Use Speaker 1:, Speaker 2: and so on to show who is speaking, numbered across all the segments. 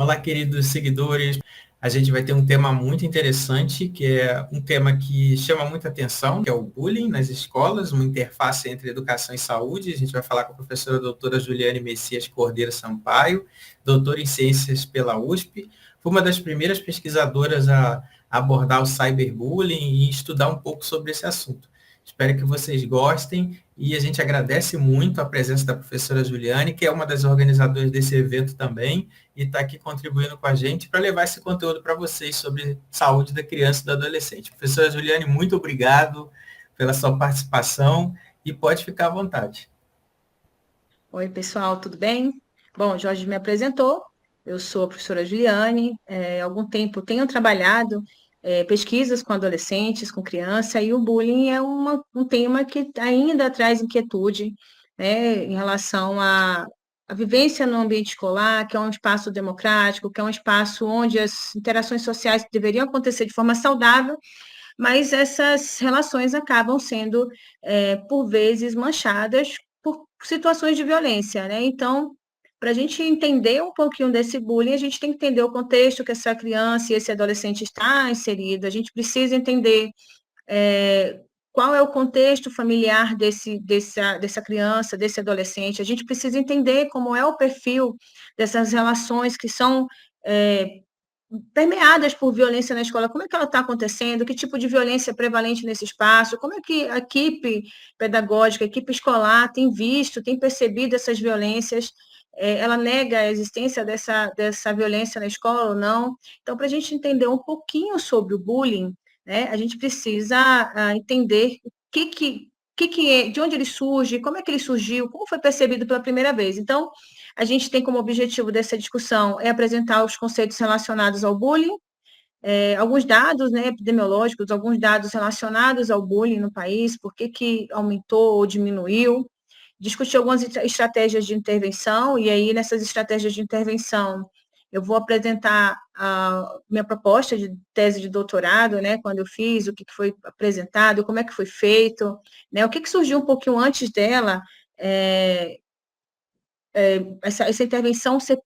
Speaker 1: Olá, queridos seguidores. A gente vai ter um tema muito interessante, que é um tema que chama muita atenção, que é o bullying nas escolas, uma interface entre educação e saúde. A gente vai falar com a professora doutora Juliane Messias Cordeiro Sampaio, doutora em ciências pela USP. Foi uma das primeiras pesquisadoras a abordar o cyberbullying e estudar um pouco sobre esse assunto. Espero que vocês gostem e a gente agradece muito a presença da professora Juliane, que é uma das organizadoras desse evento também, e está aqui contribuindo com a gente para levar esse conteúdo para vocês sobre saúde da criança e do adolescente. Professora Juliane, muito obrigado pela sua participação e pode ficar à vontade.
Speaker 2: Oi, pessoal, tudo bem? Bom, Jorge me apresentou, eu sou a professora Juliane, há algum tempo tenho trabalhado pesquisas com adolescentes, com criança, e o bullying é um tema que ainda traz inquietude, né, em relação à vivência no ambiente escolar, que é um espaço democrático, que é um espaço onde as interações sociais deveriam acontecer de forma saudável, mas essas relações acabam sendo, por vezes, manchadas por situações de violência, né? Então, para a gente entender um pouquinho desse bullying, a gente tem que entender o contexto que essa criança e esse adolescente está inserido, a gente precisa entender qual é o contexto familiar dessa criança, desse adolescente, a gente precisa entender como é o perfil dessas relações que são permeadas por violência na escola, como é que ela está acontecendo, que tipo de violência é prevalente nesse espaço, como é que a equipe pedagógica, a equipe escolar tem visto, tem percebido essas violências, ela nega a existência dessa violência na escola ou não. Então, para a gente entender um pouquinho sobre o bullying, né, a gente precisa entender que é, de onde ele surge, como é que ele surgiu, como foi percebido pela primeira vez. Então, a gente tem como objetivo dessa discussão apresentar os conceitos relacionados ao bullying, alguns dados, né, epidemiológicos, alguns dados relacionados ao bullying no país, por que aumentou ou diminuiu, discutir algumas estratégias de intervenção, e aí nessas estratégias de intervenção eu vou apresentar a minha proposta de tese de doutorado, né, quando eu fiz, o que foi apresentado, como é que foi feito, né, o que surgiu um pouquinho antes dela, essa intervenção ser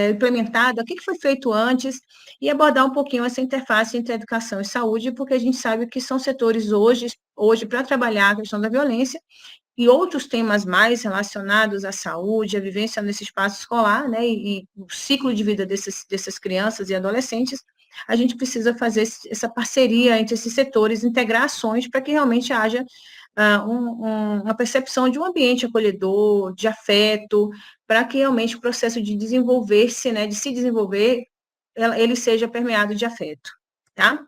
Speaker 2: implementada, o que foi feito antes, e abordar um pouquinho essa interface entre educação e saúde, porque a gente sabe que são setores hoje para trabalhar a questão da violência, e outros temas mais relacionados à saúde, à vivência nesse espaço escolar, né, e o ciclo de vida dessas crianças e adolescentes, a gente precisa fazer essa parceria entre esses setores, integrar ações para que realmente haja uma percepção de um ambiente acolhedor, de afeto, para que realmente o processo de desenvolver-se, né, de se desenvolver, ele seja permeado de afeto, tá?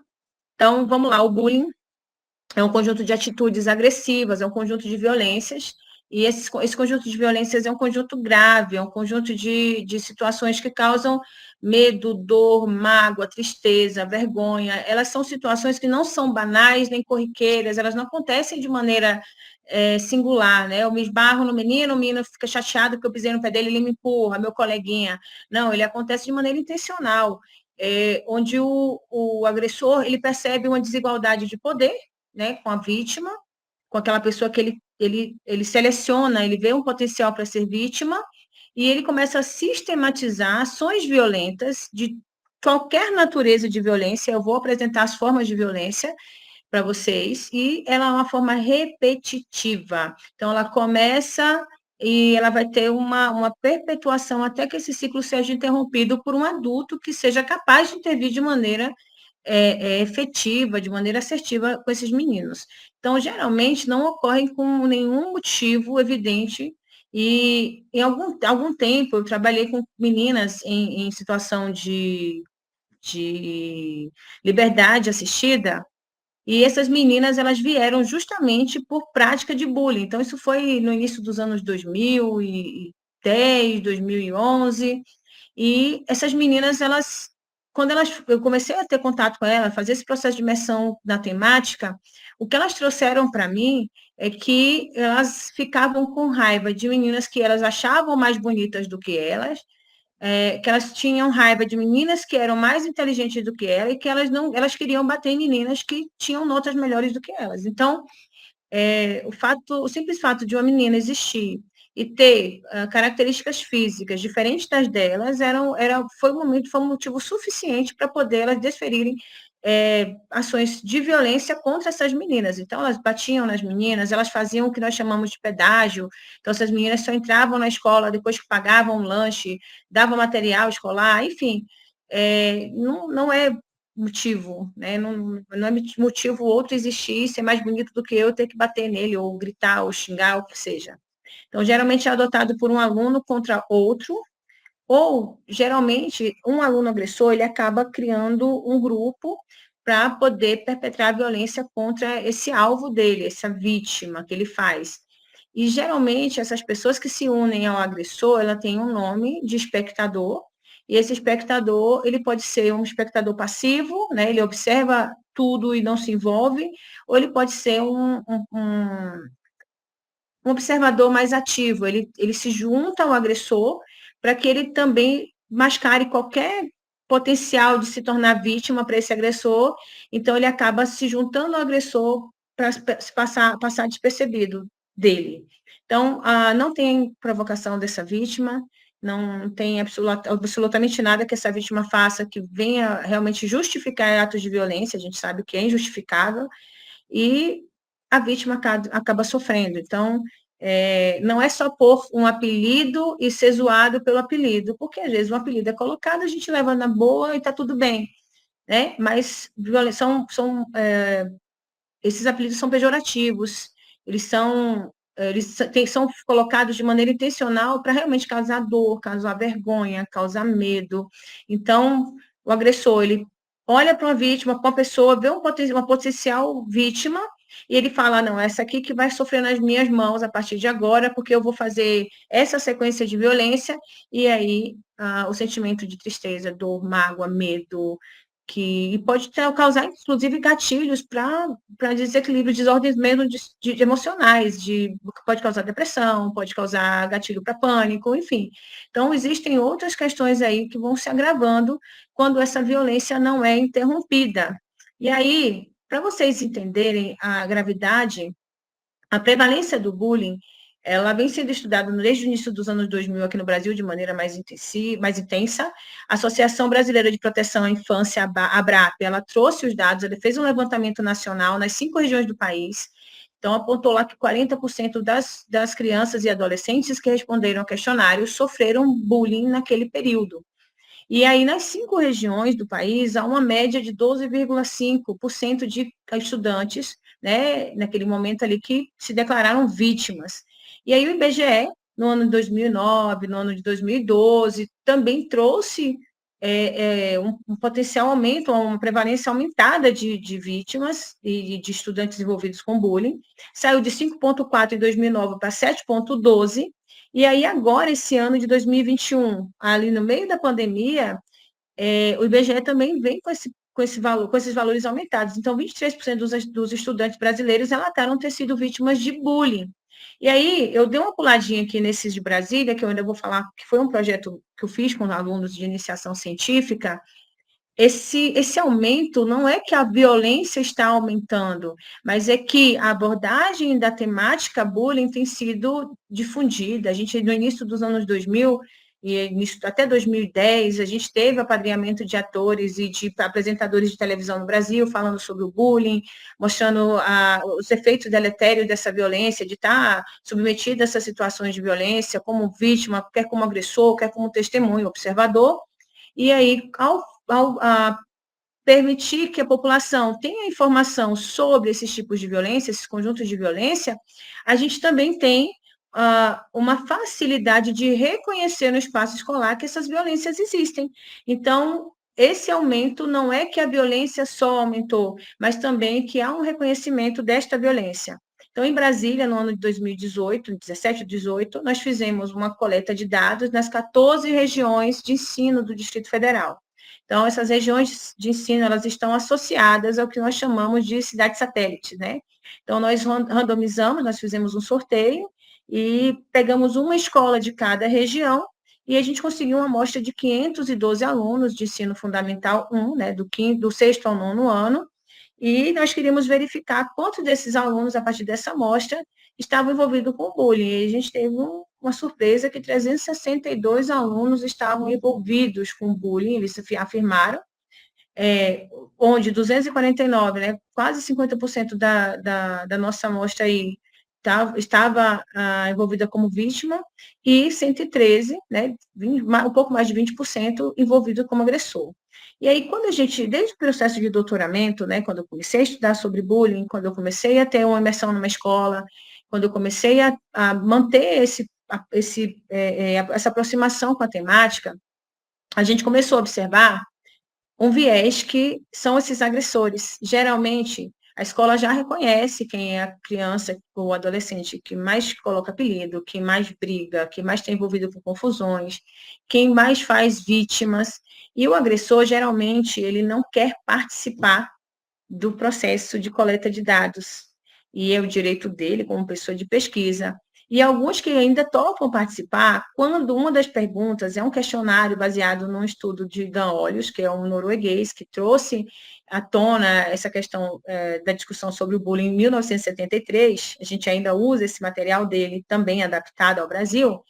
Speaker 2: Então, vamos lá, o bullying é um conjunto de atitudes agressivas, é um conjunto de violências, e esse conjunto de violências é um conjunto grave, é um conjunto de situações que causam medo, dor, mágoa, tristeza, vergonha. Elas são situações que não são banais nem corriqueiras, elas não acontecem de maneira singular, né? Eu me esbarro no menino, o menino fica chateado porque eu pisei no pé dele, ele me empurra, meu coleguinha. Não, ele acontece de maneira intencional, onde o agressor ele percebe uma desigualdade de poder, né, com a vítima, com aquela pessoa que ele seleciona, ele vê um potencial para ser vítima, e ele começa a sistematizar ações violentas de qualquer natureza de violência. Eu vou apresentar as formas de violência para vocês, e ela é uma forma repetitiva. Então, ela começa e ela vai ter uma perpetuação até que esse ciclo seja interrompido por um adulto que seja capaz de intervir de maneira efetiva, de maneira assertiva com esses meninos. Então, geralmente, não ocorrem com nenhum motivo evidente, e em algum tempo eu trabalhei com meninas em situação de liberdade assistida, e essas meninas, elas vieram justamente por prática de bullying. Então, isso foi no início dos anos 2010, 2011, e essas meninas, eu comecei a ter contato com elas, fazer esse processo de imersão na temática, o que elas trouxeram para mim é que elas ficavam com raiva de meninas que elas achavam mais bonitas do que elas, que elas tinham raiva de meninas que eram mais inteligentes do que ela, e que elas queriam bater em meninas que tinham notas melhores do que elas. Então, o simples fato de uma menina existir e ter características físicas diferentes das delas, foi um motivo suficiente para poder elas desferirem ações de violência contra essas meninas. Então, elas batiam nas meninas, elas faziam o que nós chamamos de pedágio. Então, essas meninas só entravam na escola depois que pagavam um lanche, davam material escolar, enfim. Não é motivo, né? Não é motivo outro existir, ser mais bonito do que eu, ter que bater nele, ou gritar, ou xingar, o que seja. Então, geralmente é adotado por um aluno contra outro, ou, geralmente, um aluno agressor, ele acaba criando um grupo para poder perpetrar a violência contra esse alvo dele, essa vítima que ele faz. E, geralmente, essas pessoas que se unem ao agressor, ela tem um nome de espectador, e esse espectador, ele pode ser um espectador passivo, né? Ele observa tudo e não se envolve, ou ele pode ser um observador mais ativo, ele se junta ao agressor para que ele também mascare qualquer potencial de se tornar vítima para esse agressor, então ele acaba se juntando ao agressor para passar despercebido dele. Então, não tem provocação dessa vítima, não tem absolutamente nada que essa vítima faça que venha realmente justificar atos de violência, a gente sabe que é injustificável, e a vítima acaba sofrendo. Então, não é só pôr um apelido e ser zoado pelo apelido, porque às vezes um apelido é colocado, a gente leva na boa e está tudo bem, né? Mas esses apelidos são pejorativos, são colocados de maneira intencional para realmente causar dor, causar vergonha, causar medo. Então, o agressor, ele olha para uma vítima, para uma pessoa, vê uma potencial vítima, e ele fala, não, essa aqui que vai sofrer nas minhas mãos a partir de agora, porque eu vou fazer essa sequência de violência, e aí o sentimento de tristeza, dor, mágoa, medo, que pode causar, inclusive, gatilhos para desequilíbrio, desordens mesmo de emocionais, pode causar depressão, pode causar gatilho para pânico, enfim. Então, existem outras questões aí que vão se agravando quando essa violência não é interrompida. E aí, para vocês entenderem a gravidade, a prevalência do bullying, ela vem sendo estudada desde o início dos anos 2000 aqui no Brasil de maneira mais intensa. A Associação Brasileira de Proteção à Infância, a ABRAP, ela trouxe os dados, ela fez um levantamento nacional nas 5 regiões do país, então apontou lá que 40% das crianças e adolescentes que responderam ao questionário sofreram bullying naquele período. E aí, nas 5 regiões do país, há uma média de 12,5% de estudantes, né, naquele momento ali, que se declararam vítimas. E aí, o IBGE, no ano de 2009, no ano de 2012, também trouxe um potencial aumento, uma prevalência aumentada de vítimas e de estudantes envolvidos com bullying. Saiu de 5,4 em 2009 para 7,12, e aí, agora, esse ano de 2021, ali no meio da pandemia, o IBGE também vem com esses valores aumentados. Então, 23% dos estudantes brasileiros relataram ter sido vítimas de bullying. E aí, eu dei uma puladinha aqui nesses de Brasília, que eu ainda vou falar, que foi um projeto que eu fiz com alunos de iniciação científica. Esse aumento não é que a violência está aumentando, mas é que a abordagem da temática bullying tem sido difundida. A gente, no início dos anos 2000, e até 2010, a gente teve apadrinhamento de atores e de apresentadores de televisão no Brasil falando sobre o bullying, mostrando os efeitos deletérios dessa violência, de estar submetida a essas situações de violência, como vítima, quer como agressor, quer como testemunho, observador. E aí, ao permitir que a população tenha informação sobre esses tipos de violência, esses conjuntos de violência, a gente também tem uma facilidade de reconhecer no espaço escolar que essas violências existem. Então, esse aumento não é que a violência só aumentou, mas também que há um reconhecimento desta violência. Então, em Brasília, no ano de 2018, 17 e 18, nós fizemos uma coleta de dados nas 14 regiões de ensino do Distrito Federal. Então, essas regiões de ensino, elas estão associadas ao que nós chamamos de cidade satélite, né? Então, nós randomizamos, nós fizemos um sorteio e pegamos uma escola de cada região e a gente conseguiu uma amostra de 512 alunos de ensino fundamental 1, né, do sexto ao nono ano, e nós queríamos verificar quantos desses alunos, a partir dessa amostra, estavam envolvidos com bullying. E a gente teve uma surpresa que 362 alunos estavam envolvidos com bullying, eles afirmaram, onde 249, né, quase 50% da nossa amostra aí estava envolvida como vítima, e 113, né, um pouco mais de 20% envolvido como agressor. E aí, quando a gente, desde o processo de doutoramento, né, quando eu comecei a estudar sobre bullying, quando eu comecei a ter uma imersão numa escola, quando eu comecei a manter essa aproximação com a temática, a gente começou a observar um viés que são esses agressores. Geralmente, a escola já reconhece quem é a criança ou adolescente que mais coloca apelido, que mais briga, que mais está envolvido com confusões, quem mais faz vítimas. E o agressor, geralmente, ele não quer participar do processo de coleta de dados. E é o direito dele, como pessoa de pesquisa. E alguns que ainda topam participar, quando uma das perguntas é um questionário baseado num estudo de Dan Ollius, que é um norueguês, que trouxe à tona essa questão da discussão sobre o bullying em 1973, a gente ainda usa esse material dele também adaptado ao Brasil,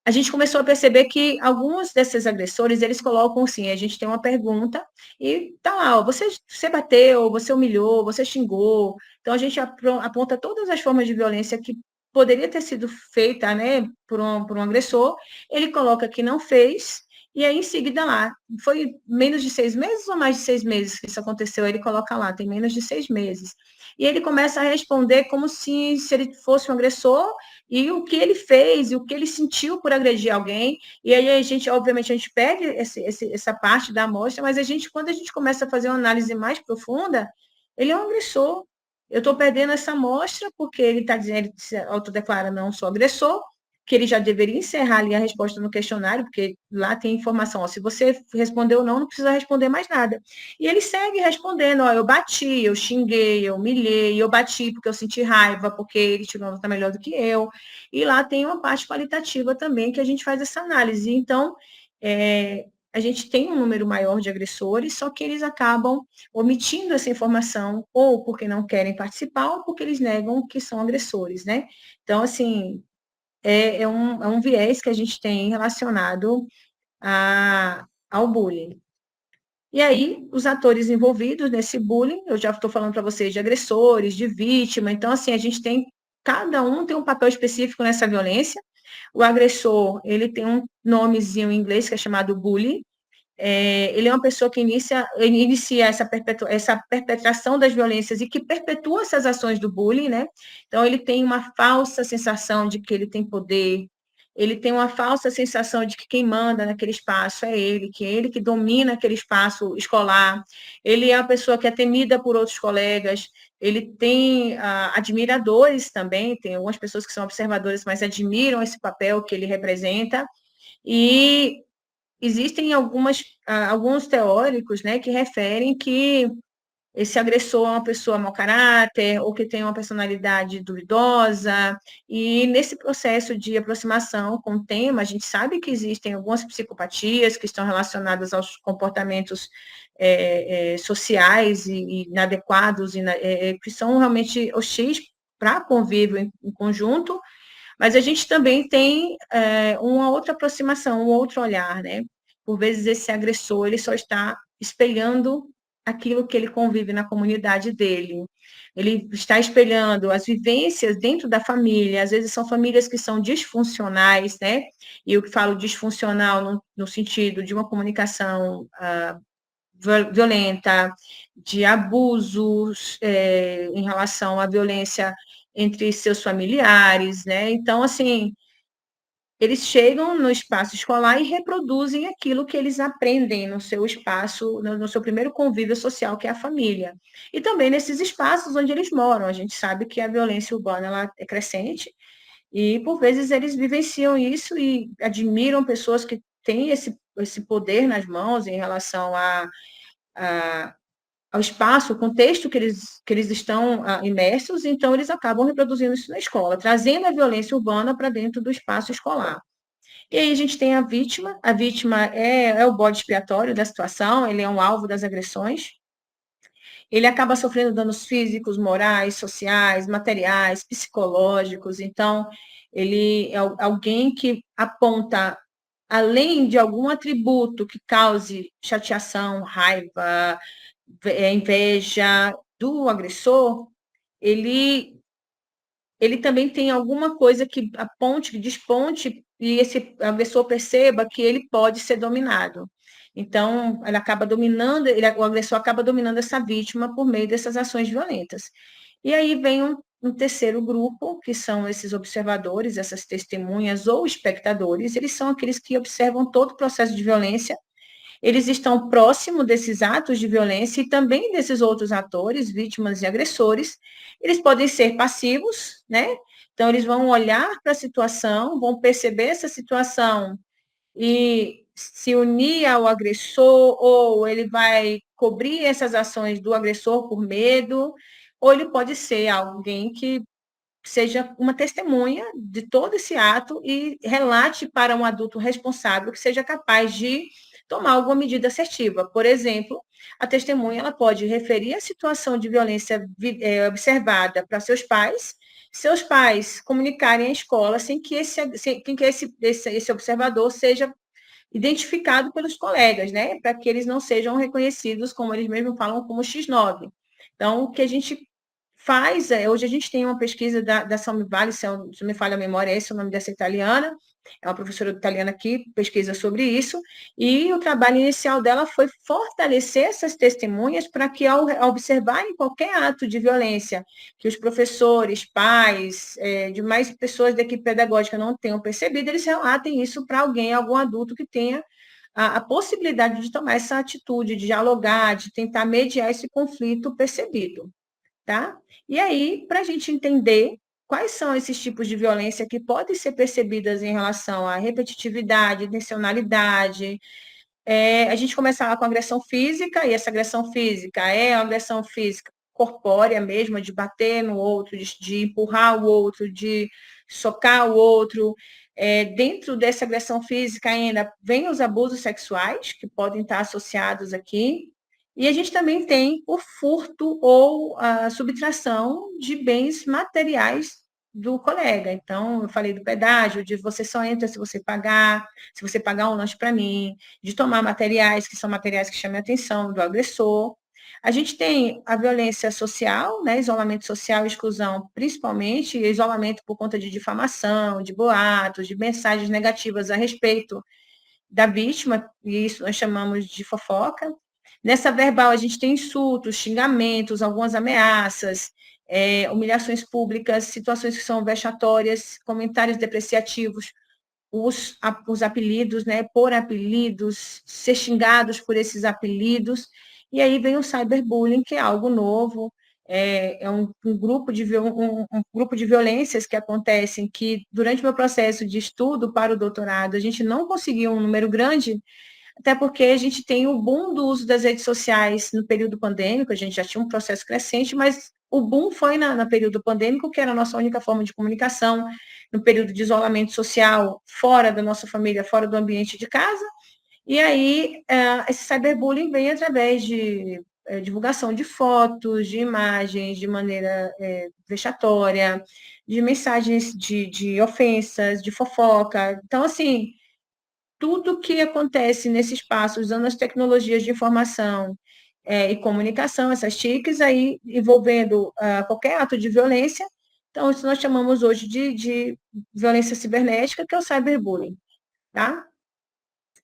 Speaker 2: a gente começou a perceber que alguns desses agressores, eles colocam assim, a gente tem uma pergunta e tá lá, ó, você bateu, você humilhou, você xingou. Então, a gente aponta todas as formas de violência que poderia ter sido feita, né, por um agressor, ele coloca que não fez, e aí, em seguida, lá, foi menos de 6 meses ou mais de 6 meses que isso aconteceu? Ele coloca lá, tem menos de 6 meses. E ele começa a responder como se ele fosse um agressor, e o que ele fez, e o que ele sentiu por agredir alguém, e aí a gente, obviamente, a gente perde essa parte da amostra, mas quando a gente começa a fazer uma análise mais profunda, ele é um agressor. Eu estou perdendo essa amostra porque ele está dizendo, ele se autodeclara não sou agressor, que ele já deveria encerrar ali a resposta no questionário, porque lá tem informação, ó, se você respondeu não precisa responder mais nada. E ele segue respondendo, ó, eu bati, eu xinguei, eu humilhei, eu bati porque eu senti raiva, porque ele tirou uma nota melhor do que eu. E lá tem uma parte qualitativa também que a gente faz essa análise. Então, a gente tem um número maior de agressores, só que eles acabam omitindo essa informação, ou porque não querem participar, ou porque eles negam que são agressores, né? Então, assim, é um viés que a gente tem relacionado ao bullying. E aí, os atores envolvidos nesse bullying, eu já estou falando para vocês de agressores, de vítima, então, assim, cada um tem um papel específico nessa violência. O agressor, ele tem um nomezinho em inglês que é chamado bully. Ele é uma pessoa que inicia essa perpetração das violências e que perpetua essas ações do bullying, né? Então, ele tem uma falsa sensação de que ele tem poder, ele tem uma falsa sensação de que quem manda naquele espaço é ele, que é ele que domina aquele espaço escolar, ele é uma pessoa que é temida por outros colegas, ele tem admiradores também, tem algumas pessoas que são observadoras, mas admiram esse papel que ele representa, e existem alguns teóricos, né, que referem que esse agressor é uma pessoa mau caráter, ou que tem uma personalidade duvidosa, e nesse processo de aproximação com o tema, a gente sabe que existem algumas psicopatias que estão relacionadas aos comportamentos sociais e inadequados, que são realmente hostis para convívio em conjunto, mas a gente também tem uma outra aproximação, um outro olhar, né? Por vezes esse agressor, ele só está espelhando aquilo que ele convive na comunidade dele. Ele está espelhando as vivências dentro da família, às vezes são famílias que são disfuncionais, né? E eu falo disfuncional no sentido de uma comunicação violenta, de abusos em relação à violência entre seus familiares, né? Então, assim, eles chegam no espaço escolar e reproduzem aquilo que eles aprendem no seu espaço, no seu primeiro convívio social, que é a família. E também nesses espaços onde eles moram. A gente sabe que a violência urbana ela é crescente e, por vezes, eles vivenciam isso e admiram pessoas que têm esse poder nas mãos em relação ao espaço, o contexto que eles estão imersos, então eles acabam reproduzindo isso na escola, trazendo a violência urbana para dentro do espaço escolar. E aí a gente tem a vítima é o bode expiatório da situação, ele é um alvo das agressões, ele acaba sofrendo danos físicos, morais, sociais, materiais, psicológicos. Então, ele é alguém que aponta, além de algum atributo que cause chateação, raiva, inveja do agressor, ele ele também tem alguma coisa que aponte, que desponte, e esse agressor perceba que ele pode ser dominado. Então, ele acaba dominando, o agressor acaba dominando essa vítima por meio dessas ações violentas. E aí vem um terceiro grupo, que são esses observadores, essas testemunhas ou espectadores, eles são aqueles que observam todo o processo de violência, eles estão próximos desses atos de violência e também desses outros atores, vítimas e agressores. Eles podem ser passivos, né? Então, eles vão olhar para a situação, vão perceber essa situação e se unir ao agressor, ou ele vai cobrir essas ações do agressor por medo, ou ele pode ser alguém que seja uma testemunha de todo esse ato e relate para um adulto responsável que seja capaz de tomar alguma medida assertiva. Por exemplo, a testemunha ela pode referir a situação de violência observada para seus pais comunicarem à escola sem que esse observador seja identificado pelos colegas, né? Para que eles não sejam reconhecidos, como eles mesmos falam, como X9. Então, o que a gente faz, hoje a gente tem uma pesquisa da Salmi Vale, se não me falha a memória, esse é o nome dessa italiana, é uma professora italiana que pesquisa sobre isso, e o trabalho inicial dela foi fortalecer essas testemunhas para que, ao observarem qualquer ato de violência que os professores, pais, demais pessoas da equipe pedagógica não tenham percebido, eles relatem isso para alguém, algum adulto que tenha a possibilidade de tomar essa atitude, de dialogar, de tentar mediar esse conflito percebido. Tá? E aí, para a gente entender quais são esses tipos de violência que podem ser percebidas em relação à repetitividade, intencionalidade, a gente começa lá com agressão física, e essa agressão física é uma agressão física corpórea mesmo, de bater no outro, de empurrar o outro, de socar o outro. Dentro dessa agressão física ainda vem os abusos sexuais, que podem estar associados aqui, e a gente também tem o furto ou a subtração de bens materiais do colega. Então, eu falei do pedágio, de você só entra se você pagar um lanche para mim, de tomar materiais, que são materiais que chamam a atenção do agressor. A gente tem a violência social, né, isolamento social, exclusão, principalmente isolamento por conta de difamação, de boatos, de mensagens negativas a respeito da vítima, e isso nós chamamos de fofoca. Nessa verbal, a gente tem insultos, xingamentos, algumas ameaças, humilhações públicas, situações que são vexatórias, comentários depreciativos, os apelidos, né, por apelidos, ser xingados por esses apelidos. E aí vem o cyberbullying, que é algo novo, um grupo de violências que acontecem, que durante o meu processo de estudo para o doutorado, a gente não conseguiu um número grande, até porque a gente tem o boom do uso das redes sociais no período pandêmico, a gente já tinha um processo crescente, mas o boom foi no período pandêmico, que era a nossa única forma de comunicação, no período de isolamento social, fora da nossa família, fora do ambiente de casa, e aí esse cyberbullying vem através de divulgação de fotos, de imagens, de maneira vexatória, de mensagens de ofensas, de fofoca. Então, assim, tudo que acontece nesse espaço, usando as tecnologias de informação e comunicação, essas TICs, aí envolvendo qualquer ato de violência, então isso nós chamamos hoje de violência cibernética, que é o cyberbullying, tá?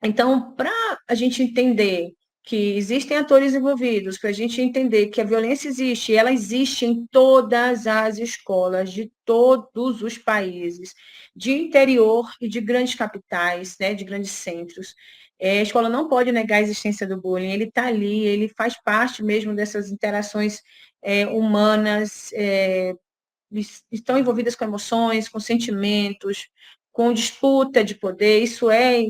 Speaker 2: Então, para a gente entender que existem atores envolvidos, para a gente entender que a violência existe, ela existe em todas as escolas de todos os países, de interior e de grandes capitais, né, de grandes centros. A escola não pode negar a existência do bullying, ele está ali, ele faz parte mesmo dessas interações humanas, estão envolvidas com emoções, com sentimentos, com disputa de poder, isso é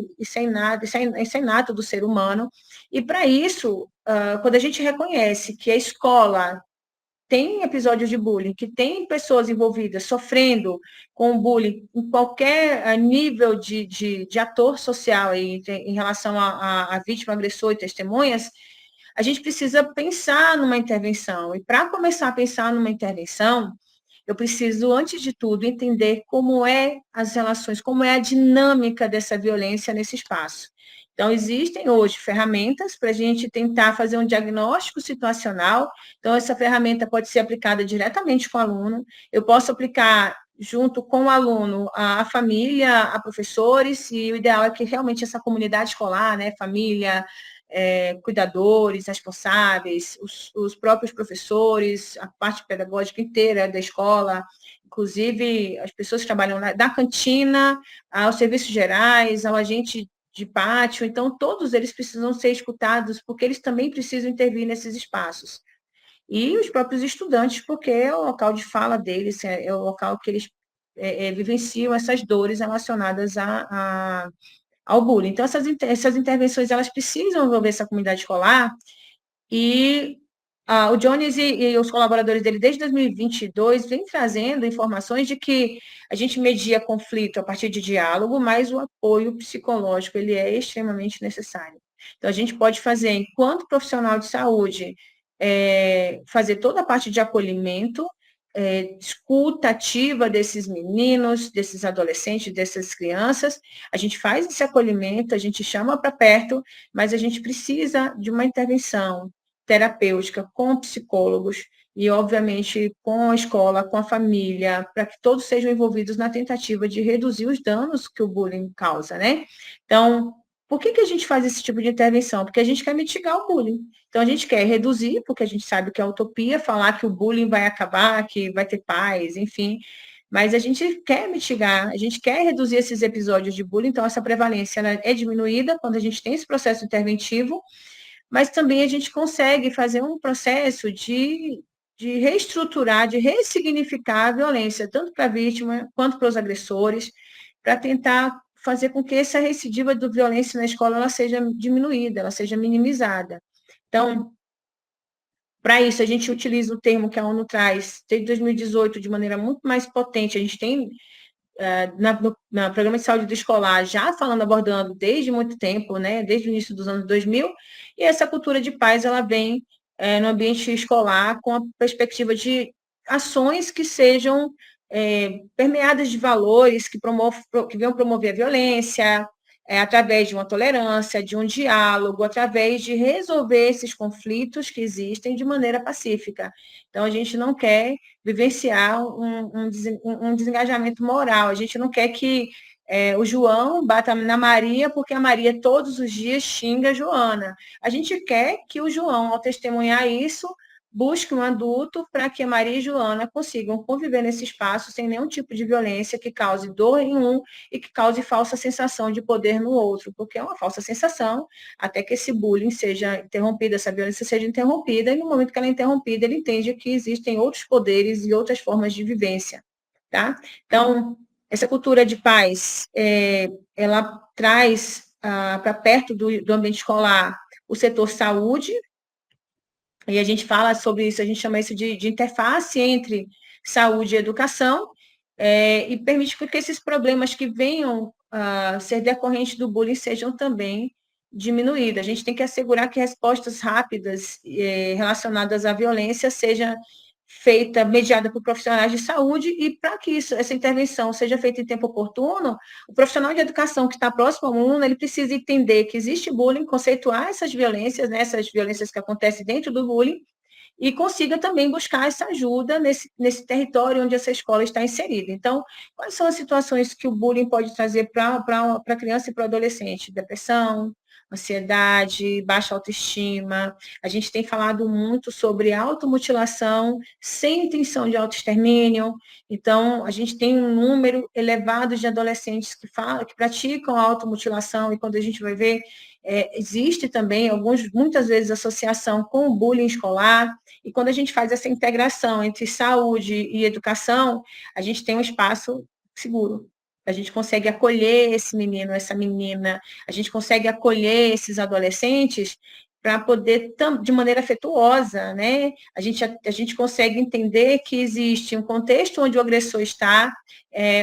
Speaker 2: inato do ser humano. E para isso, quando a gente reconhece que a escola tem episódios de bullying, que tem pessoas envolvidas sofrendo com bullying em qualquer nível de ator social em relação a vítima, agressor e testemunhas, a gente precisa pensar numa intervenção. E para começar a pensar numa intervenção, eu preciso, antes de tudo, entender como é as relações, como é a dinâmica dessa violência nesse espaço. Então, existem hoje ferramentas para a gente tentar fazer um diagnóstico situacional. Então, essa ferramenta pode ser aplicada diretamente com o aluno. Eu posso aplicar junto com o aluno, a família, a professores, e o ideal é que realmente essa comunidade escolar, né, família, cuidadores, responsáveis, os próprios professores, a parte pedagógica inteira da escola, inclusive as pessoas que trabalham da cantina, aos serviços gerais, ao agente de pátio, então todos eles precisam ser escutados, porque eles também precisam intervir nesses espaços. E os próprios estudantes, porque é o local de fala deles, é o local que eles vivenciam essas dores relacionadas ao bullying. Então, essas intervenções, elas precisam envolver essa comunidade escolar, e o Jones e os colaboradores dele, desde 2022, vem trazendo informações de que a gente media conflito a partir de diálogo, mas o apoio psicológico, ele é extremamente necessário. Então, a gente pode fazer, enquanto profissional de saúde, fazer toda a parte de acolhimento, escuta ativa desses meninos, desses adolescentes, dessas crianças, a gente faz esse acolhimento, a gente chama para perto, mas a gente precisa de uma intervenção terapêutica com psicólogos e, obviamente, com a escola, com a família, para que todos sejam envolvidos na tentativa de reduzir os danos que o bullying causa, né? Então, por que a gente faz esse tipo de intervenção? Porque a gente quer mitigar o bullying. Então, a gente quer reduzir, porque a gente sabe que é utopia falar que o bullying vai acabar, que vai ter paz, enfim. Mas a gente quer mitigar, a gente quer reduzir esses episódios de bullying, então essa prevalência é diminuída quando a gente tem esse processo interventivo, mas também a gente consegue fazer um processo de reestruturar, de ressignificar a violência, tanto para a vítima quanto para os agressores, para tentar fazer com que essa recidiva de violência na escola ela seja diminuída, ela seja minimizada. Então, para isso, a gente utiliza o termo que a ONU traz desde 2018 de maneira muito mais potente. A gente tem no programa de saúde do escolar já falando, abordando desde muito tempo, né, desde o início dos anos 2000, e essa cultura de paz ela vem no ambiente escolar com a perspectiva de ações que sejam permeadas de valores que venham promover a violência, através de uma tolerância, de um diálogo, através de resolver esses conflitos que existem de maneira pacífica. Então, a gente não quer vivenciar um desengajamento moral, a gente não quer que o João bata na Maria, porque a Maria todos os dias xinga a Joana. A gente quer que o João, ao testemunhar isso, busque um adulto para que a Maria e Joana consigam conviver nesse espaço sem nenhum tipo de violência que cause dor em um e que cause falsa sensação de poder no outro, porque é uma falsa sensação até que esse bullying seja interrompido, essa violência seja interrompida, e no momento que ela é interrompida, ele entende que existem outros poderes e outras formas de vivência, tá? Então, essa cultura de paz, ela traz para perto do ambiente escolar o setor saúde, e a gente fala sobre isso, a gente chama isso de interface entre saúde e educação, e permite que esses problemas que venham a ser decorrentes do bullying sejam também diminuídos. A gente tem que assegurar que respostas rápidas relacionadas à violência sejam feita, mediada por profissionais de saúde, e para que essa intervenção seja feita em tempo oportuno, o profissional de educação que está próximo ao aluno, ele precisa entender que existe bullying, conceituar essas violências, né, essas violências que acontecem dentro do bullying, e consiga também buscar essa ajuda nesse território onde essa escola está inserida. Então, quais são as situações que o bullying pode trazer para a criança e para o adolescente? Depressão, ansiedade, baixa autoestima. A gente tem falado muito sobre automutilação sem intenção de autoextermínio. Então, a gente tem um número elevado de adolescentes que praticam automutilação, e quando a gente vai ver, existe também, muitas vezes, associação com o bullying escolar, e quando a gente faz essa integração entre saúde e educação, a gente tem um espaço seguro. A gente consegue acolher esse menino, essa menina, a gente consegue acolher esses adolescentes para poder, de maneira afetuosa, né? A gente consegue entender que existe um contexto onde o agressor está,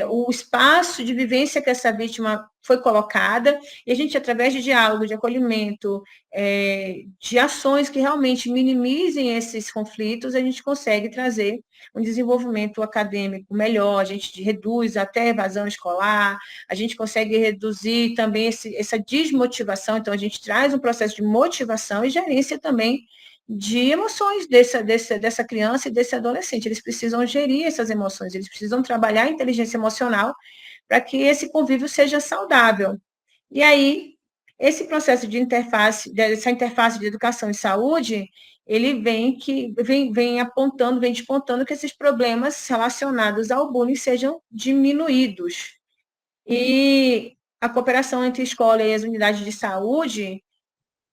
Speaker 2: o espaço de vivência que essa vítima foi colocada, e a gente, através de diálogo, de acolhimento, de ações que realmente minimizem esses conflitos, a gente consegue trazer um desenvolvimento acadêmico melhor, a gente reduz até a evasão escolar, a gente consegue reduzir também essa desmotivação, então a gente traz um processo de motivação e gerência também de emoções dessa criança e desse adolescente. Eles precisam gerir essas emoções, eles precisam trabalhar a inteligência emocional para que esse convívio seja saudável. E aí, esse processo de interface, dessa interface de educação e saúde, ele vem apontando, vem despontando que esses problemas relacionados ao bullying sejam diminuídos. E a cooperação entre a escola e as unidades de saúde,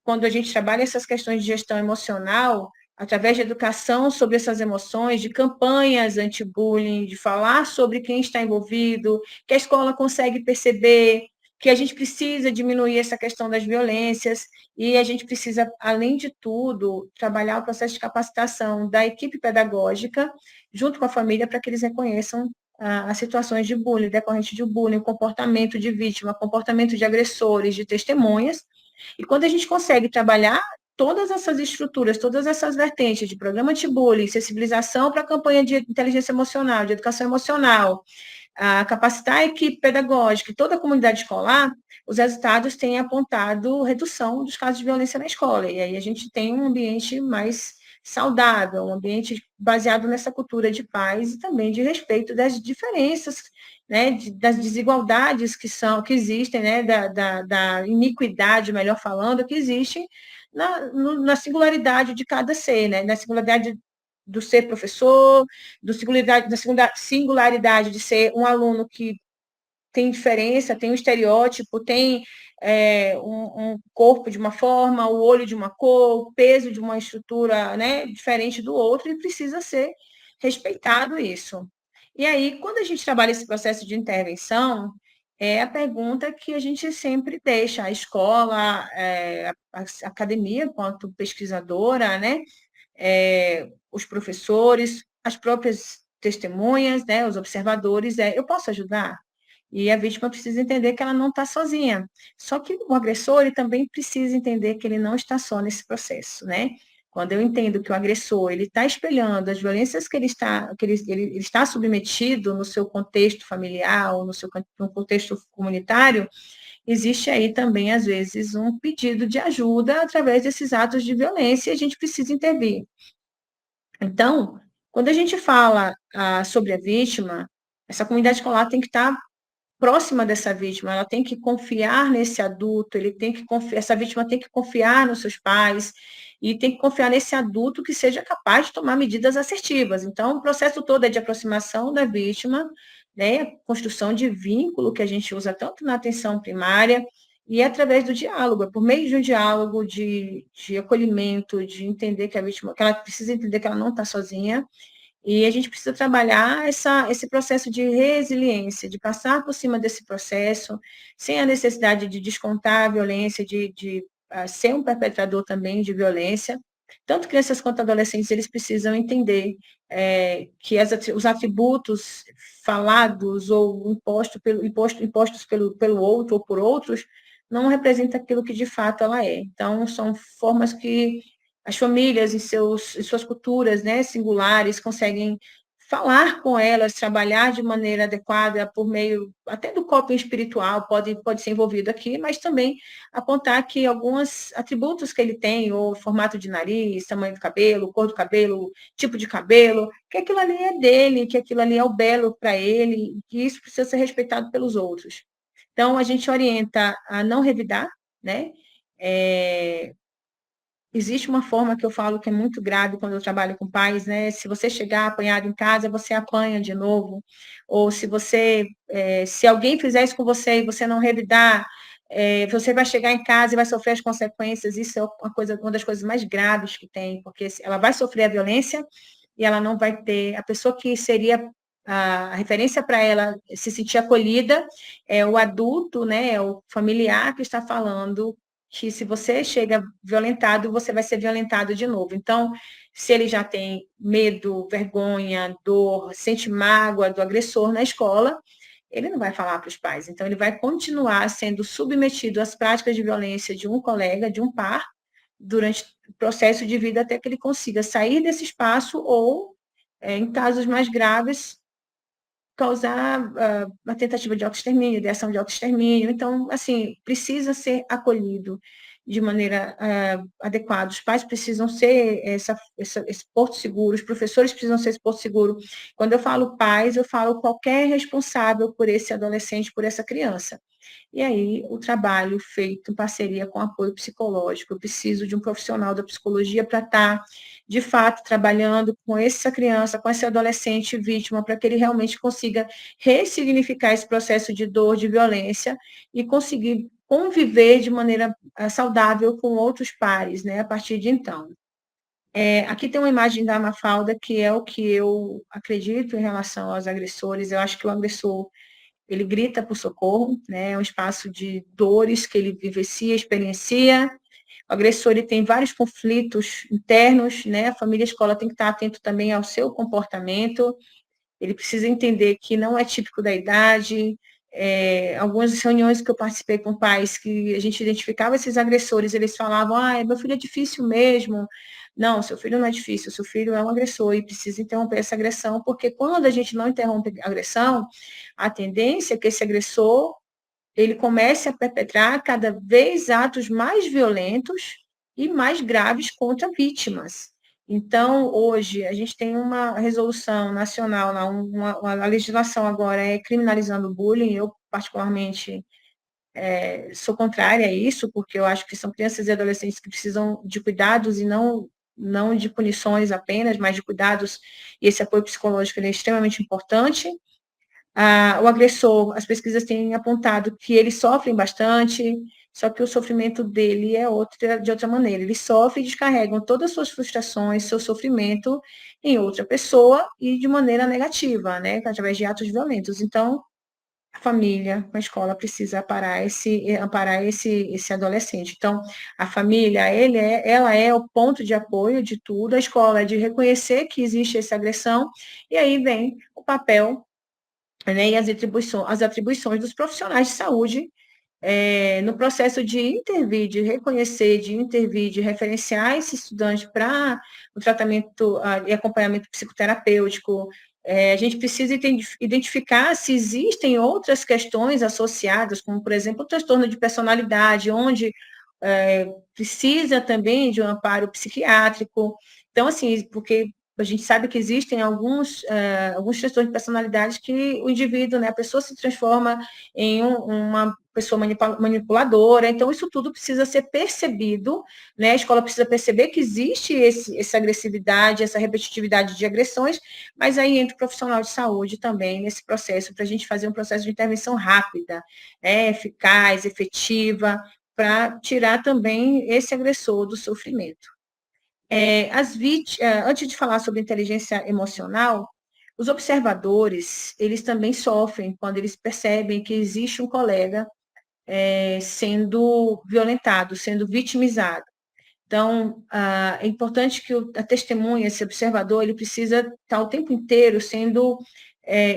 Speaker 2: quando a gente trabalha essas questões de gestão emocional, através de educação sobre essas emoções, de campanhas anti-bullying, de falar sobre quem está envolvido, que a escola consegue perceber, que a gente precisa diminuir essa questão das violências, e a gente precisa, além de tudo, trabalhar o processo de capacitação da equipe pedagógica, junto com a família, para que eles reconheçam as situações de bullying, decorrente de bullying, comportamento de vítima, comportamento de agressores, de testemunhas. E quando a gente consegue trabalhar todas essas estruturas, todas essas vertentes de programa anti-bullying, sensibilização para a campanha de inteligência emocional, de educação emocional, capacitar a equipe pedagógica e toda a comunidade escolar, os resultados têm apontado redução dos casos de violência na escola. E aí a gente tem um ambiente mais saudável, um ambiente baseado nessa cultura de paz e também de respeito das diferenças, né, das desigualdades que existem, né, da iniquidade, melhor falando, que existe na singularidade de cada ser, né, na singularidade do ser professor, da singularidade de ser um aluno que tem diferença, tem um estereótipo, tem um corpo de uma forma, o olho de uma cor, o peso de uma estrutura, né, diferente do outro, e precisa ser respeitado isso. E aí, quando a gente trabalha esse processo de intervenção, é a pergunta que a gente sempre deixa, a escola, a academia, quanto pesquisadora, né, os professores, as próprias testemunhas, né, os observadores, eu posso ajudar? E a vítima precisa entender que ela não está sozinha. Só que o agressor, ele também precisa entender que ele não está só nesse processo, né? Quando eu entendo que o agressor, ele está espelhando as violências que ele está submetido no seu contexto familiar ou no contexto comunitário, existe aí também, às vezes, um pedido de ajuda através desses atos de violência e a gente precisa intervir. Então, quando a gente fala sobre a vítima, essa comunidade escolar tem que estar próxima dessa vítima, ela tem que confiar nesse adulto, essa vítima tem que confiar nos seus pais e tem que confiar nesse adulto que seja capaz de tomar medidas assertivas. Então, o processo todo é de aproximação da vítima, né, construção de vínculo que a gente usa tanto na atenção primária e através do diálogo, por meio de um diálogo de acolhimento, de entender que a vítima, que ela precisa entender que ela não está sozinha. E a gente precisa trabalhar esse processo de resiliência, de passar por cima desse processo, sem a necessidade de descontar a violência, de ser um perpetrador também de violência. Tanto crianças quanto adolescentes, eles precisam entender que os atributos falados ou impostos pelo outro ou por outros, não representam aquilo que de fato ela é. Então, são formas que as famílias, em suas culturas, né, singulares, conseguem falar com elas, trabalhar de maneira adequada, por meio até do coping espiritual, pode ser envolvido aqui, mas também apontar que alguns atributos que ele tem, ou formato de nariz, tamanho do cabelo, cor do cabelo, tipo de cabelo, que aquilo ali é dele, que aquilo ali é o belo para ele, que isso precisa ser respeitado pelos outros. Então, a gente orienta a não revidar, né? Existe uma forma que eu falo que é muito grave quando eu trabalho com pais, né? Se você chegar apanhado em casa, você apanha de novo. Ou se alguém fizer isso com você e você não revidar, você vai chegar em casa e vai sofrer as consequências. Isso é uma das coisas mais graves que tem, porque ela vai sofrer a violência e ela não vai ter a pessoa que seria a referência para ela se sentir acolhida, é o adulto, né? É o familiar que está falando que se você chega violentado, você vai ser violentado de novo. Então, se ele já tem medo, vergonha, dor, sente mágoa do agressor na escola, ele não vai falar para os pais. Então, ele vai continuar sendo submetido às práticas de violência de um colega, de um par, durante o processo de vida até que ele consiga sair desse espaço ou, em casos mais graves, causar uma tentativa de autoextermínio, de ação de autoextermínio. Então, assim, precisa ser acolhido de maneira adequada. Os pais precisam ser esse porto seguro, os professores precisam ser esse porto seguro. Quando eu falo pais, eu falo qualquer responsável por esse adolescente, por essa criança. E aí, o trabalho feito em parceria com apoio psicológico. Eu preciso de um profissional da psicologia para estar, de fato, trabalhando com essa criança, com esse adolescente vítima, para que ele realmente consiga ressignificar esse processo de dor, de violência, e conseguir conviver de maneira saudável com outros pares, né, a partir de então. Aqui tem uma imagem da Mafalda, que é o que eu acredito em relação aos agressores. Eu acho que o agressor, ele grita por socorro, né? É um espaço de dores que ele vivencia, experiencia. O agressor, ele tem vários conflitos internos, né? A família e a escola tem que estar atento também ao seu comportamento. Ele precisa entender que não é típico da idade. Algumas reuniões que eu participei com pais, que a gente identificava esses agressores, eles falavam, meu filho é difícil mesmo. Não, seu filho não é difícil, seu filho é um agressor e precisa interromper essa agressão, porque quando a gente não interrompe a agressão, a tendência é que esse agressor, ele comece a perpetrar cada vez atos mais violentos e mais graves contra vítimas. Então, hoje, a gente tem uma resolução nacional, uma legislação agora criminalizando o bullying. Eu, particularmente, sou contrária a isso, porque eu acho que são crianças e adolescentes que precisam de cuidados e não de punições apenas, mas de cuidados, e esse apoio psicológico ele é extremamente importante. O agressor, as pesquisas têm apontado que eles sofrem bastante, só que o sofrimento dele é de outra maneira. Ele sofre e descarregam todas as suas frustrações, seu sofrimento em outra pessoa e de maneira negativa, né, através de atos violentos. Então, a família, a escola precisa amparar esse adolescente. Então, a família, ela é o ponto de apoio de tudo, a escola é de reconhecer que existe essa agressão, e aí vem o papel, né, e as atribuições dos profissionais de saúde no processo de intervir, de reconhecer, de intervir, de referenciar esse estudante para o tratamento e acompanhamento psicoterapêutico. A gente precisa identificar se existem outras questões associadas, como, por exemplo, o transtorno de personalidade, onde precisa também de um amparo psiquiátrico. Então, assim, porque a gente sabe que existem alguns transtornos de personalidade que o indivíduo, né, a pessoa se transforma em uma pessoa manipuladora. Então, isso tudo precisa ser percebido, né? A escola precisa perceber que existe essa agressividade, essa repetitividade de agressões, mas aí entra o profissional de saúde também nesse processo, para a gente fazer um processo de intervenção rápida, eficaz, efetiva, para tirar também esse agressor do sofrimento. Antes de falar sobre inteligência emocional, os observadores, eles também sofrem quando eles percebem que existe um colega sendo violentado, sendo vitimizado. Então, é importante que a testemunha, esse observador, ele precisa estar o tempo inteiro sendo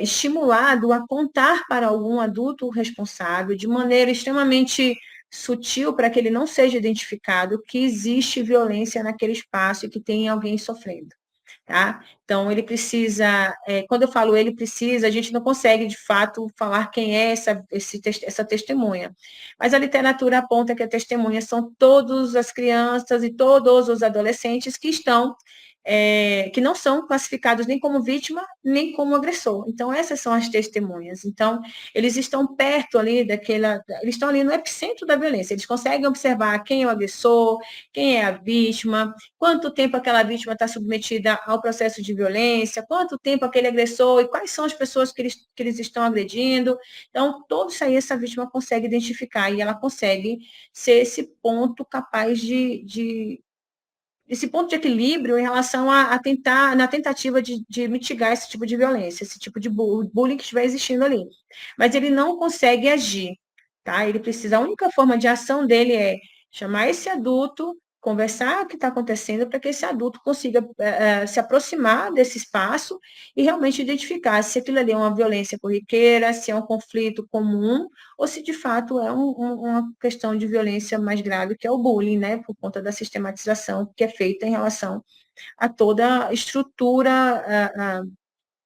Speaker 2: estimulado a contar para algum adulto responsável, de maneira extremamente sutil, para que ele não seja identificado que existe violência naquele espaço e que tem alguém sofrendo. Tá? Então, ele precisa, quando eu falo ele precisa, a gente não consegue, de fato, falar quem é essa testemunha. Mas a literatura aponta que a testemunha são todas as crianças e todos os adolescentes que estão, que não são classificados nem como vítima, nem como agressor. Então, essas são as testemunhas. Então, eles estão perto ali eles estão ali no epicentro da violência. Eles conseguem observar quem é o agressor, quem é a vítima, quanto tempo aquela vítima está submetida ao processo de violência, quanto tempo aquele agressor e quais são as pessoas que eles estão agredindo. Então, tudo isso aí essa vítima consegue identificar e ela consegue ser esse ponto capaz esse ponto de equilíbrio em relação na tentativa de mitigar esse tipo de violência, esse tipo de bullying que estiver existindo ali. Mas ele não consegue agir, tá? Ele precisa, a única forma de ação dele é chamar esse adulto, conversar o que está acontecendo para que esse adulto consiga se aproximar desse espaço e realmente identificar se aquilo ali é uma violência corriqueira, se é um conflito comum, ou se de fato é uma questão de violência mais grave, que é o bullying, né, por conta da sistematização que é feita em relação a toda a estrutura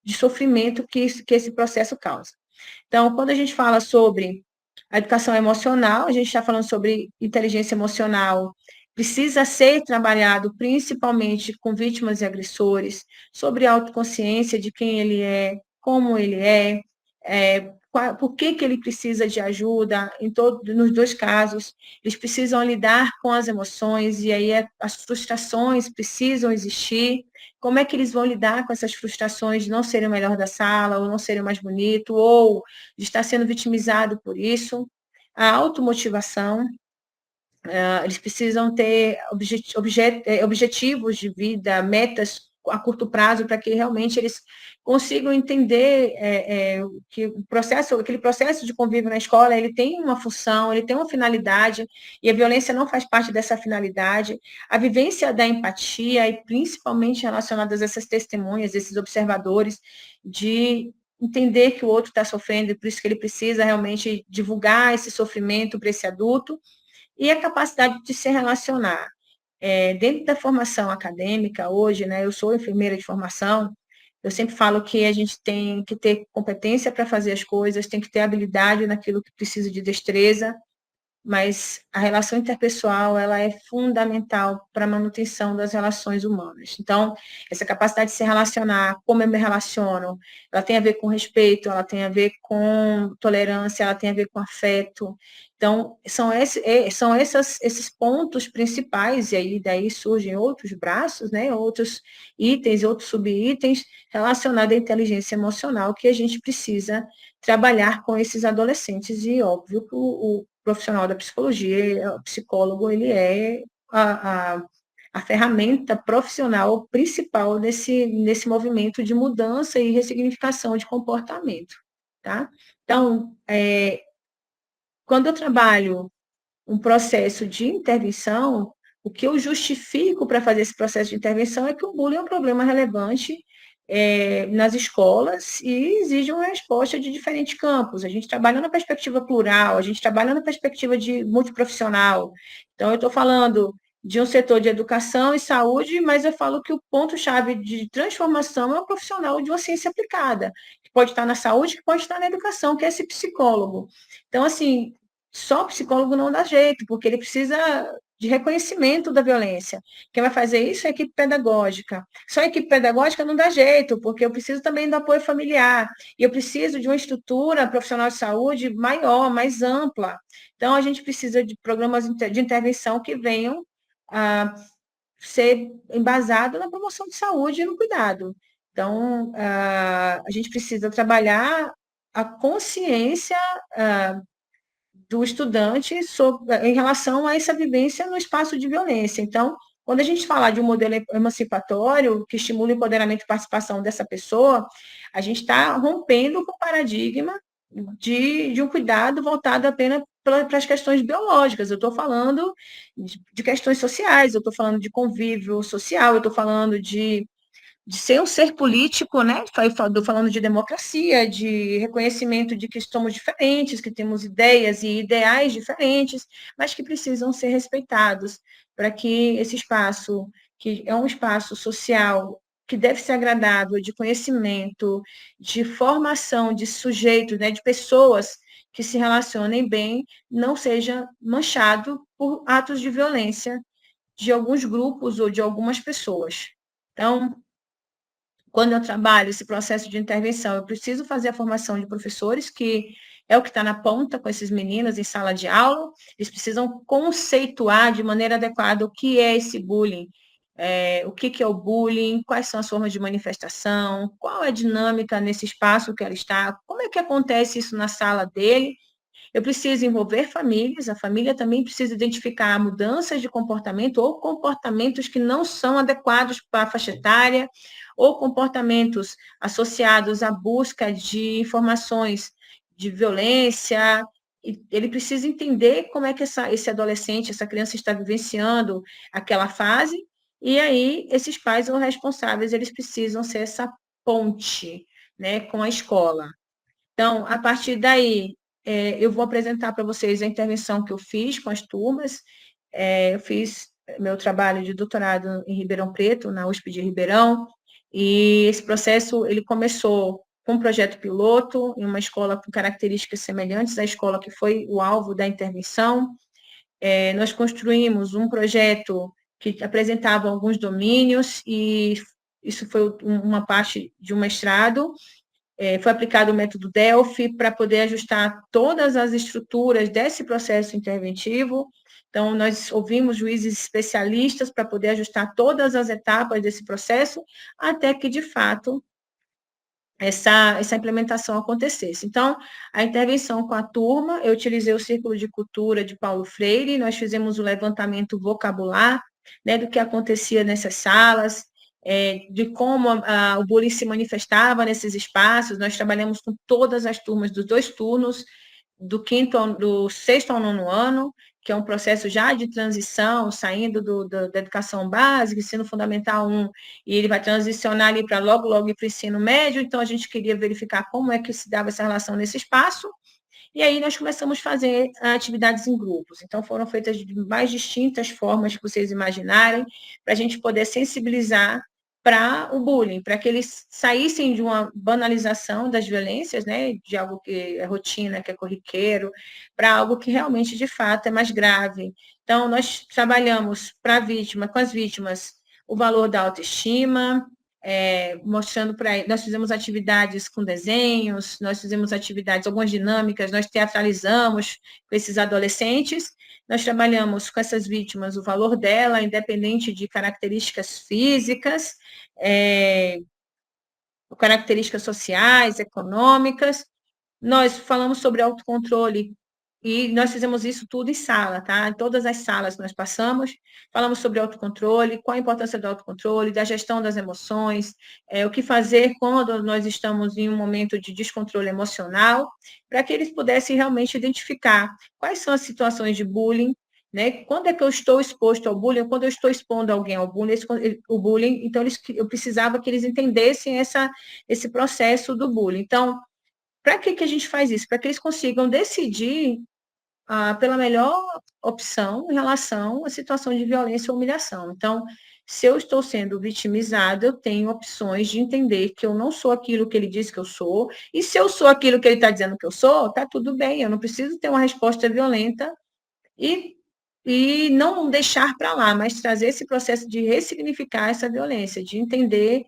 Speaker 2: de sofrimento que esse processo causa. Então, quando a gente fala sobre a educação emocional, a gente está falando sobre inteligência emocional, precisa ser trabalhado principalmente com vítimas e agressores, sobre a autoconsciência de quem ele é, como ele por que ele precisa de ajuda, nos dois casos, eles precisam lidar com as emoções, e aí as frustrações precisam existir, como é que eles vão lidar com essas frustrações de não serem o melhor da sala, ou não serem o mais bonito, ou de estar sendo vitimizado por isso, a automotivação, eles precisam ter objetivos de vida, metas a curto prazo, para que realmente eles consigam entender que aquele processo de convívio na escola, ele tem uma função, ele tem uma finalidade, e a violência não faz parte dessa finalidade. A vivência da empatia, e principalmente relacionadas a essas testemunhas, esses observadores, de entender que o outro está sofrendo, e por isso que ele precisa realmente divulgar esse sofrimento para esse adulto, e a capacidade de se relacionar. Dentro da formação acadêmica, hoje, né, eu sou enfermeira de formação, eu sempre falo que a gente tem que ter competência para fazer as coisas, tem que ter habilidade naquilo que precisa de destreza, mas a relação interpessoal, ela é fundamental para a manutenção das relações humanas. Então, essa capacidade de se relacionar, como eu me relaciono, ela tem a ver com respeito, ela tem a ver com tolerância, ela tem a ver com afeto. Então, são esses pontos principais, e aí daí surgem outros braços, né, outros itens, outros subitens relacionados à inteligência emocional que a gente precisa trabalhar com esses adolescentes, e óbvio que o profissional da psicologia, o psicólogo, ele é a ferramenta profissional principal nesse movimento de mudança e ressignificação de comportamento, tá? Então, quando eu trabalho um processo de intervenção, o que eu justifico para fazer esse processo de intervenção é que o bullying é um problema relevante nas escolas e exige uma resposta de diferentes campos. A gente trabalha na perspectiva plural, a gente trabalha na perspectiva de multiprofissional. Então, eu estou falando de um setor de educação e saúde, mas eu falo que o ponto-chave de transformação é o profissional de uma ciência aplicada, que pode estar na saúde, que pode estar na educação, que é esse psicólogo. Então, assim, só o psicólogo não dá jeito, porque ele precisa de reconhecimento da violência. Quem vai fazer isso é a equipe pedagógica. Só a equipe pedagógica não dá jeito, porque eu preciso também do apoio familiar, e eu preciso de uma estrutura profissional de saúde maior, mais ampla. Então, a gente precisa de programas de intervenção que venham a ser embasado na promoção de saúde e no cuidado. Então, a gente precisa trabalhar a consciência do estudante em relação a essa vivência no espaço de violência. Então, quando a gente falar de um modelo emancipatório que estimula o empoderamento e participação dessa pessoa, a gente está rompendo com o paradigma de um cuidado voltado apenas para as questões biológicas. Eu estou falando de questões sociais, eu estou falando de convívio social, eu estou falando de ser um ser político, né? Estou falando de democracia, de reconhecimento de que somos diferentes, que temos ideias e ideais diferentes, mas que precisam ser respeitados, para que esse espaço, que é um espaço social, que deve ser agradável, de conhecimento, de formação de sujeitos, né, de pessoas que se relacionem bem, não seja manchado por atos de violência de alguns grupos ou de algumas pessoas. Então, quando eu trabalho esse processo de intervenção, eu preciso fazer a formação de professores, que é o que está na ponta com esses meninos em sala de aula, eles precisam conceituar de maneira adequada o que é esse bullying, o que é o bullying, quais são as formas de manifestação, qual é a dinâmica nesse espaço que ela está, como é que acontece isso na sala dele. Eu preciso envolver famílias, a família também precisa identificar mudanças de comportamento ou comportamentos que não são adequados para a faixa etária, ou comportamentos associados à busca de informações de violência, ele precisa entender como é que esse adolescente, essa criança está vivenciando aquela fase, e aí esses pais ou responsáveis, eles precisam ser essa ponte, né, com a escola. Então, a partir daí, eu vou apresentar para vocês a intervenção que eu fiz com as turmas. Eu fiz meu trabalho de doutorado em Ribeirão Preto, na USP de Ribeirão, e esse processo ele começou com um projeto piloto em uma escola com características semelhantes à escola que foi o alvo da intervenção. Nós construímos um projeto que apresentava alguns domínios, e isso foi uma parte de um mestrado. Foi aplicado o método Delphi para poder ajustar todas as estruturas desse processo interventivo. Então, nós ouvimos juízes especialistas para poder ajustar todas as etapas desse processo, até que, de fato, essa implementação acontecesse. Então, a intervenção com a turma, eu utilizei o Círculo de Cultura de Paulo Freire, nós fizemos o levantamento vocabular, né, do que acontecia nessas salas, de como o bullying se manifestava nesses espaços. Nós trabalhamos com todas as turmas dos 2 turnos, do 6º ao 9º ano, que é um processo já de transição, saindo da educação básica, ensino fundamental 1, e ele vai transicionar ali para logo ir para o ensino médio. Então, a gente queria verificar como é que se dava essa relação nesse espaço, e aí nós começamos a fazer atividades em grupos. Então, foram feitas de mais distintas formas que vocês imaginarem, para a gente poder sensibilizar para o bullying, para que eles saíssem de uma banalização das violências, né, de algo que é rotina, que é corriqueiro, para algo que realmente, de fato, é mais grave. Então, nós trabalhamos para a vítima, com as vítimas, o valor da autoestima, mostrando para... Nós fizemos atividades com desenhos, nós fizemos atividades, algumas dinâmicas, nós teatralizamos com esses adolescentes, nós trabalhamos com essas vítimas o valor dela, independente de características físicas, características sociais, econômicas. Nós falamos sobre autocontrole, e nós fizemos isso tudo em sala, tá? Em todas as salas que nós passamos, falamos sobre autocontrole, qual a importância do autocontrole, da gestão das emoções, o que fazer quando nós estamos em um momento de descontrole emocional, para que eles pudessem realmente identificar quais são as situações de bullying, né? Quando é que eu estou exposto ao bullying, quando eu estou expondo alguém ao bullying, o bullying, então eu precisava que eles entendessem esse processo do bullying. Então, para que a gente faz isso? Para que eles consigam decidir pela melhor opção em relação à situação de violência ou humilhação. Então, se eu estou sendo vitimizada, eu tenho opções de entender que eu não sou aquilo que ele diz que eu sou, e se eu sou aquilo que ele está dizendo que eu sou, está tudo bem, eu não preciso ter uma resposta violenta e não deixar para lá, mas trazer esse processo de ressignificar essa violência, de entender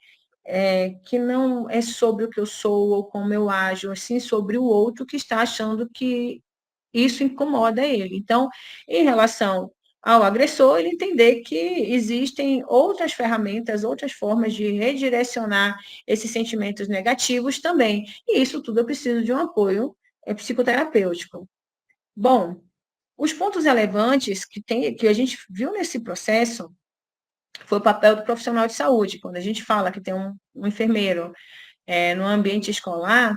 Speaker 2: que não é sobre o que eu sou ou como eu ajo, assim sobre o outro que está achando que isso incomoda ele. Então, em relação ao agressor, ele entender que existem outras ferramentas, outras formas de redirecionar esses sentimentos negativos também. E isso tudo eu preciso de um apoio psicoterapêutico. Bom, os pontos relevantes que a gente viu nesse processo foi o papel do profissional de saúde. Quando a gente fala que tem um enfermeiro no ambiente escolar,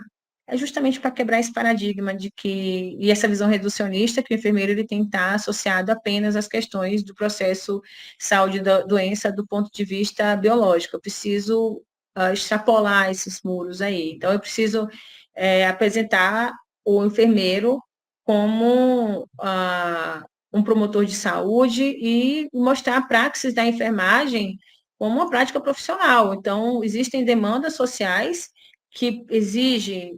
Speaker 2: é justamente para quebrar esse paradigma e essa visão reducionista que o enfermeiro ele tem que estar associado apenas às questões do processo saúde da doença do ponto de vista biológico. Eu preciso extrapolar esses muros aí. Então, eu preciso apresentar o enfermeiro como um promotor de saúde e mostrar a praxis da enfermagem como uma prática profissional. Então, existem demandas sociais que exigem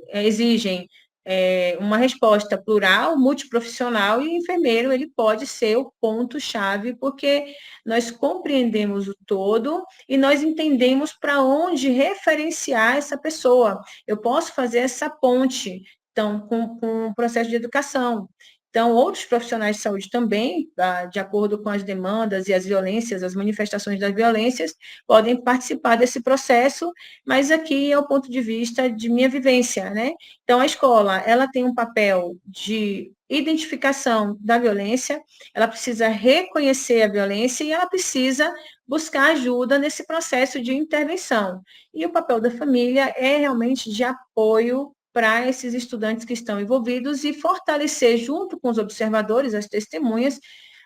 Speaker 2: uma resposta plural, multiprofissional, e o enfermeiro ele pode ser o ponto-chave, porque nós compreendemos o todo e nós entendemos para onde referenciar essa pessoa. Eu posso fazer essa ponte, então, com o processo de educação. Então, outros profissionais de saúde também, de acordo com as demandas e as violências, as manifestações das violências, podem participar desse processo, mas aqui é o ponto de vista de minha vivência, né? Então, a escola, ela tem um papel de identificação da violência, ela precisa reconhecer a violência e ela precisa buscar ajuda nesse processo de intervenção. E o papel da família é realmente de apoio para esses estudantes que estão envolvidos e fortalecer, junto com os observadores, as testemunhas,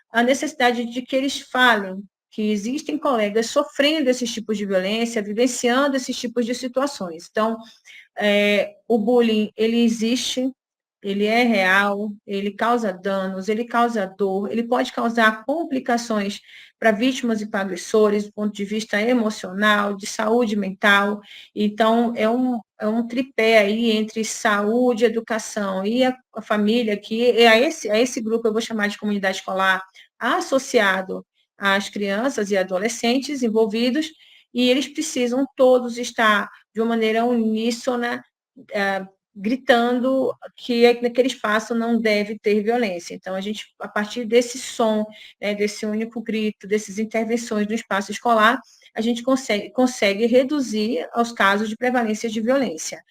Speaker 2: a necessidade de que eles falem que existem colegas sofrendo esses tipos de violência, vivenciando esses tipos de situações. Então, o bullying, ele existe, ele é real, ele causa danos, ele causa dor, ele pode causar complicações para vítimas e para agressores, do ponto de vista emocional, de saúde mental. Então, é um tripé aí entre saúde, educação e a família, que a esse grupo eu vou chamar de comunidade escolar, associado às crianças e adolescentes envolvidos, e eles precisam todos estar de uma maneira uníssona, gritando que naquele espaço não deve ter violência. Então, a gente, a partir desse som, né, desse único grito, dessas intervenções no espaço escolar, a gente consegue reduzir os casos de prevalência de violência.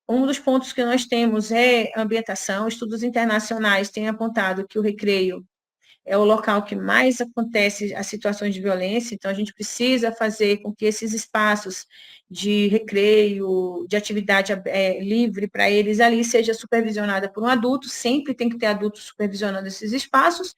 Speaker 2: Um dos pontos que nós temos é a ambientação. Estudos internacionais têm apontado que o recreio é o local que mais acontece as situações de violência, então a gente precisa fazer com que esses espaços de recreio, de atividade livre para eles ali seja supervisionada por um adulto, sempre tem que ter adulto supervisionando esses espaços,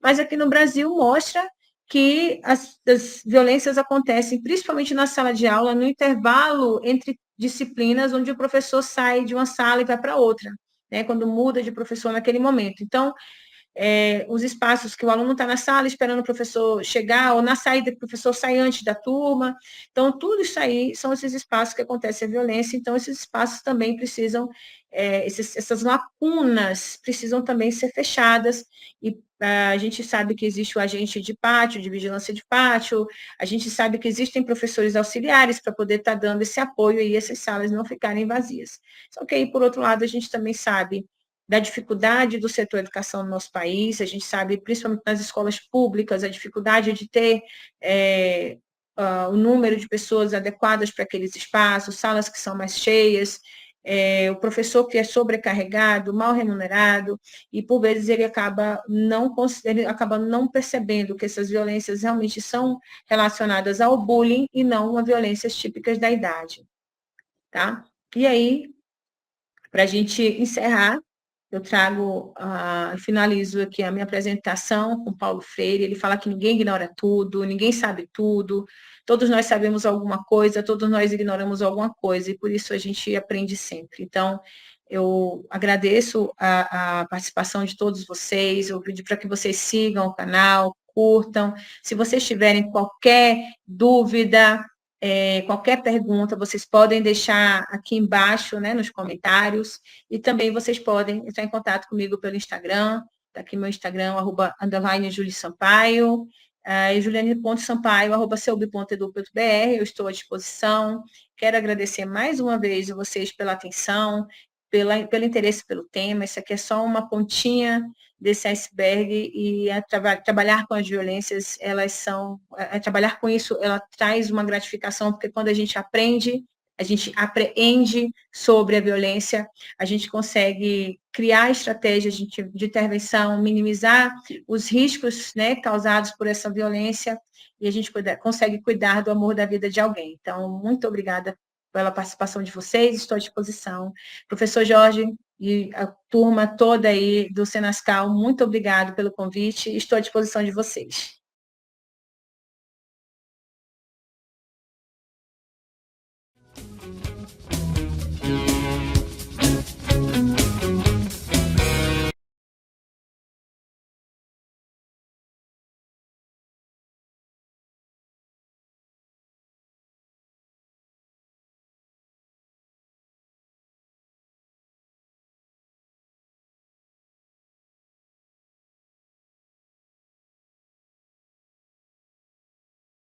Speaker 2: mas aqui no Brasil mostra que as violências acontecem principalmente na sala de aula, no intervalo entre disciplinas, onde o professor sai de uma sala e vai para outra, né, quando muda de professor naquele momento. Então, os espaços que o aluno está na sala esperando o professor chegar, ou na saída que o professor sai antes da turma. Então, tudo isso aí são esses espaços que acontece a violência, então esses espaços também precisam, essas lacunas precisam também ser fechadas, e a gente sabe que existe o agente de pátio, de vigilância de pátio, a gente sabe que existem professores auxiliares para poder estar dando esse apoio e essas salas não ficarem vazias. Só que aí, por outro lado, a gente também sabe da dificuldade do setor educação no nosso país, a gente sabe, principalmente nas escolas públicas, a dificuldade de ter o número de pessoas adequadas para aqueles espaços, salas que são mais cheias, o professor que é sobrecarregado, mal remunerado, e por vezes ele acaba não percebendo que essas violências realmente são relacionadas ao bullying e não a violências típicas da idade, tá? E aí, para a gente encerrar, eu finalizo aqui a minha apresentação com Paulo Freire. Ele fala que ninguém ignora tudo, ninguém sabe tudo, todos nós sabemos alguma coisa, todos nós ignoramos alguma coisa, e por isso a gente aprende sempre. Então, eu agradeço a participação de todos vocês, eu pedi para que vocês sigam o canal, curtam. Se vocês tiverem qualquer dúvida, qualquer pergunta, vocês podem deixar aqui embaixo, né, nos comentários, e também vocês podem entrar em contato comigo pelo Instagram, está aqui meu Instagram, @Julie Sampaio, e juliane.sampaio, @ceubi.edu.br, eu estou à disposição. Quero agradecer mais uma vez a vocês pela atenção, pelo interesse pelo tema. Isso aqui é só uma pontinha desse iceberg, e trabalhar com as violências, trabalhar com isso, ela traz uma gratificação, porque quando a gente apreende sobre a violência, a gente consegue criar estratégias de intervenção, minimizar os riscos, né, causados por essa violência, e a gente consegue cuidar do amor da vida de alguém. Então, muito obrigada pela participação de vocês, estou à disposição. Professor Jorge e a turma toda aí do Senascal, muito obrigado pelo convite, estou à disposição de vocês.